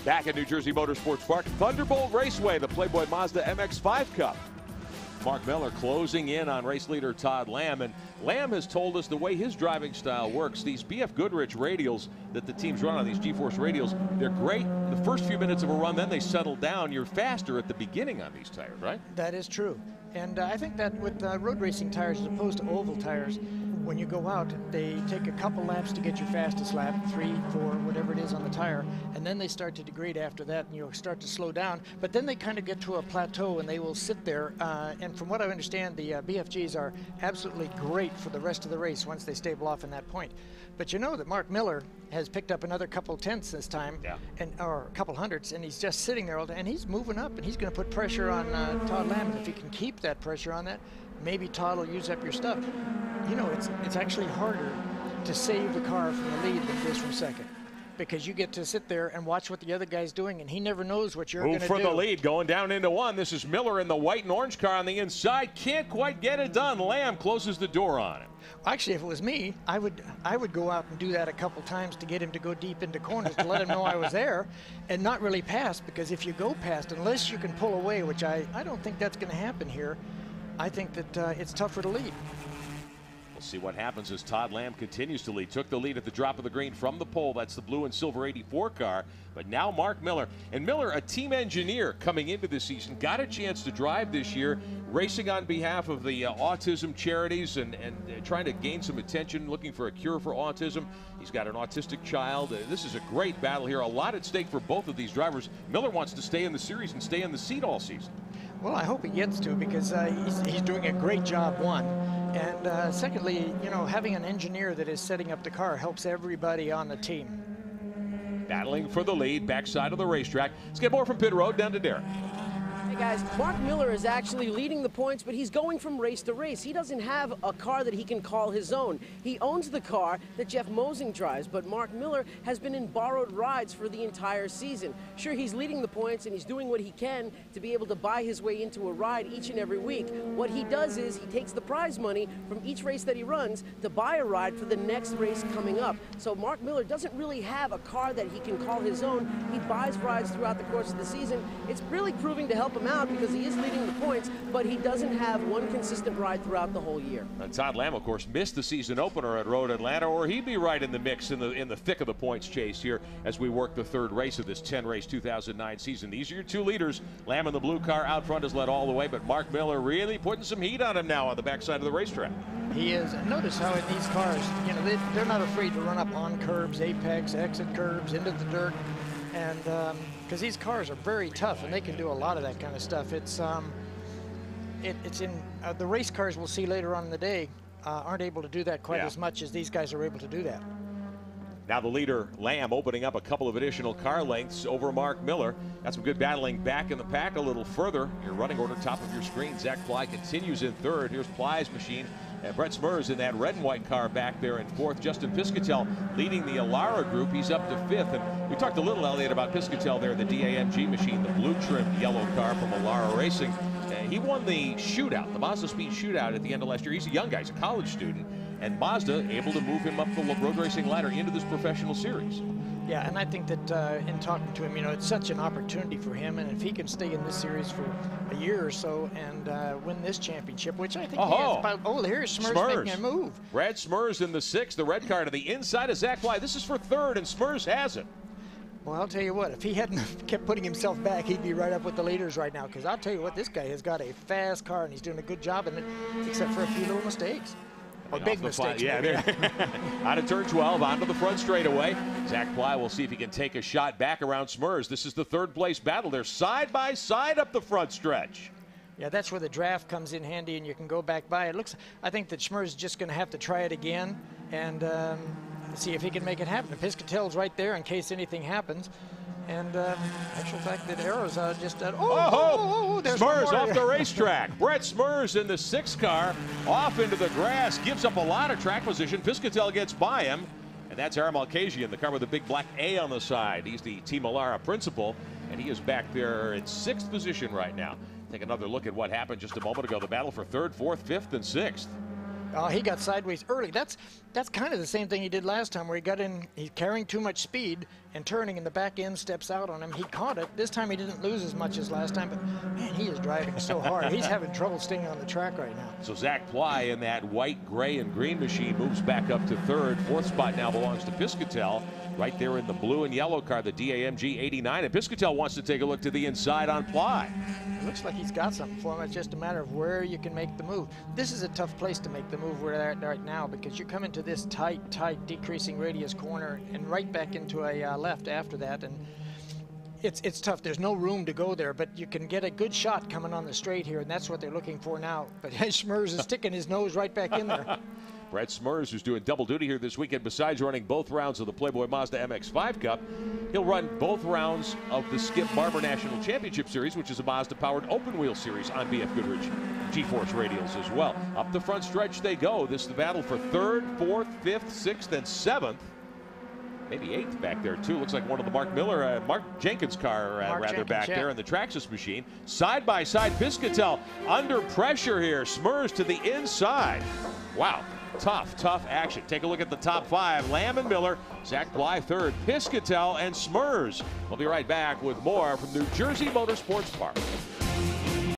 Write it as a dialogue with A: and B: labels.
A: Back at New Jersey Motorsports Park, Thunderbolt Raceway, the Playboy Mazda MX-5 Cup. Mark Miller closing in on race leader Todd Lamb, and Lamb has told us the way his driving style works. These BF Goodrich radials that the teams run on, these G-Force radials, they're great the first few minutes of a run, then they settle down. You're faster at the beginning on these tires, right?
B: That is true. And I think that with road racing tires as opposed to oval tires, when you go out, they take a couple laps to get your fastest lap, 3, 4, whatever it is on the tire, and then they start to degrade after that, and you'll start to slow down. But then they kind of get to a plateau, and they will sit there. And from what I understand, the BFGs are absolutely great for the rest of the race once they stable off in that point. But you know that Mark Miller has picked up another couple tenths this time, or a couple hundredths, and he's just sitting there all day, and he's moving up, and he's going to put pressure on Todd Lamb. And if he can keep that pressure on that, maybe Todd will use up your stuff. You know, it's actually harder to save the car from the lead than it is from second, because you get to sit there and watch what the other guy's doing, and he never knows what you're going to do.
A: Move for the lead, going down into one. This is Miller in the white and orange car on the inside. Can't quite get it done. Lamb closes the door on him.
B: Actually, if it was me, I would go out and do that a couple times to get him to go deep into corners to let him know I was there, and not really pass, because if you go past, unless you can pull away, which I don't think that's going to happen here, I think that it's tougher to lead.
A: We'll see what happens as Todd Lamb continues to lead. Took the lead at the drop of the green from the pole. That's the blue and silver 84 car. But now Mark Miller. And Miller, a team engineer coming into the season, got a chance to drive this year, racing on behalf of the autism charities and trying to gain some attention, looking for a cure for autism. He's got an autistic child. This is a great battle here. A lot at stake for both of these drivers. Miller wants to stay in the series and stay in the seat all season.
B: Well, I hope he gets to, because he's doing a great job, one. And secondly, you know, having an engineer that is setting up the car helps everybody on the team.
A: Battling for the lead, backside of the racetrack. Let's get more from pit road down to Derek.
C: Hey guys, Mark Miller is actually leading the points, but he's going from race to race. He doesn't have a car that he can call his own. He owns the car that Jeff Mosing drives, but Mark Miller has been in borrowed rides for the entire season. Sure, he's leading the points and he's doing what he can to be able to buy his way into a ride each and every week. What he does is he takes the prize money from each race that he runs to buy a ride for the next race coming up. So Mark Miller doesn't really have a car that he can call his own. He buys rides throughout the course of the season. It's really proving to help him out, because he is leading the points, but he doesn't have one consistent ride throughout the whole year.
A: And Todd Lamb, of course, missed the season opener at Road Atlanta, or he'd be right in the mix in the thick of the points chase here as we work the third race of this 10-race 2009 season. These are your two leaders. Lamb in the blue car out front has led all the way, but Mark Miller really putting some heat on him now on the backside of the racetrack.
B: He is. Notice how in these cars, you know, they're not afraid to run up on curbs, apex, exit curbs, into the dirt. And because these cars are very tough, and they can do a lot of that kind of stuff. It's in the race cars we'll see later on in the day aren't able to do that quite as much as these guys are able to do that.
A: Now the leader, Lamb, opening up a couple of additional car lengths over Mark Miller. Got some good battling back in the pack a little further. Your running order, top of your screen. Zach Ply continues in third. Here's Ply's machine. Brett Smurs in that red and white car back there in fourth. Justin Piscatel leading the Alara group. He's up to fifth. And we talked a little, Elliott, about Piscatel there, the DAMG machine, the blue-trimmed yellow car from Alara Racing. He won the shootout, the Mazda Speed shootout at the end of last year. He's a young guy. He's a college student. And Mazda able to move him up the road racing ladder into this professional series.
B: Yeah, and I think that in talking to him, you know, it's such an opportunity for him, and if he can stay in this series for a year or so and win this championship, which I think he has about, here's Smurs making a move.
A: Brad Smurs in the sixth, the red car to the inside of Zach Ply. This is for third, and Smurs has it.
B: Well, I'll tell you what, if he hadn't kept putting himself back, he'd be right up with the leaders right now, because I'll tell you what, this guy has got a fast car, and he's doing a good job in it, except for a few little mistakes. Or big mistakes.
A: Yeah, out of turn 12, onto the front straightaway. Zach Ply will see if he can take a shot back around Smurs. This is the third place battle. They're side by side up the front stretch.
B: Yeah, that's where the draft comes in handy, and you can go back by. I think that Smurs is just going to have to try it again and see if he can make it happen. Piscatel's right there in case anything happens. And actual fact that Arrow's just there's
A: Smurs off the racetrack. Brett Smurs in the sixth car off into the grass, gives up a lot of track position. Piscatel gets by him, and that's Aaron Malkasian, the car with the big black A on the side. He's the Team Alara principal, and he is back there in sixth position right now. Take another look at what happened just a moment ago. The battle for third, fourth, fifth, and sixth.
B: Oh, he got sideways early. That's kind of the same thing he did last time, where he got in, he's carrying too much speed and turning, and the back end steps out on him. He caught it. This time he didn't lose as much as last time, but man, he is driving so hard. He's having trouble staying on the track right now.
A: So Zach Ply in that white, gray, and green machine moves back up to third. Fourth spot now belongs to Piscatel. Right there in the blue and yellow car, the DAMG 89. And Piscatel wants to take a look to the inside on Ply.
B: It looks like he's got something for him. It's just a matter of where you can make the move. This is a tough place to make the move we're at right now, because you come into this tight decreasing radius corner and right back into a left after that, and it's tough. There's no room to go there, but you can get a good shot coming on the straight here, and that's what they're looking for now. But Schmers is sticking his nose right back in there.
A: Brett Smers, who's doing double duty here this weekend, besides running both rounds of the Playboy Mazda MX-5 Cup, he'll run both rounds of the Skip Barber National Championship Series, which is a Mazda-powered open-wheel series on BF Goodrich G-Force radials as well. Up the front stretch they go. This is the battle for third, fourth, fifth, sixth, and seventh. Maybe eighth back there, too. Looks like one of the Mark Jenkins car, back there in the Traxxas machine. Side by side, Piscatel under pressure here. Smers to the inside. Wow. Tough action. Take a look at the top five. Lamb and Miller, Zach Ply third, Piscatel and Smers. We'll be right back with more from New Jersey Motorsports Park.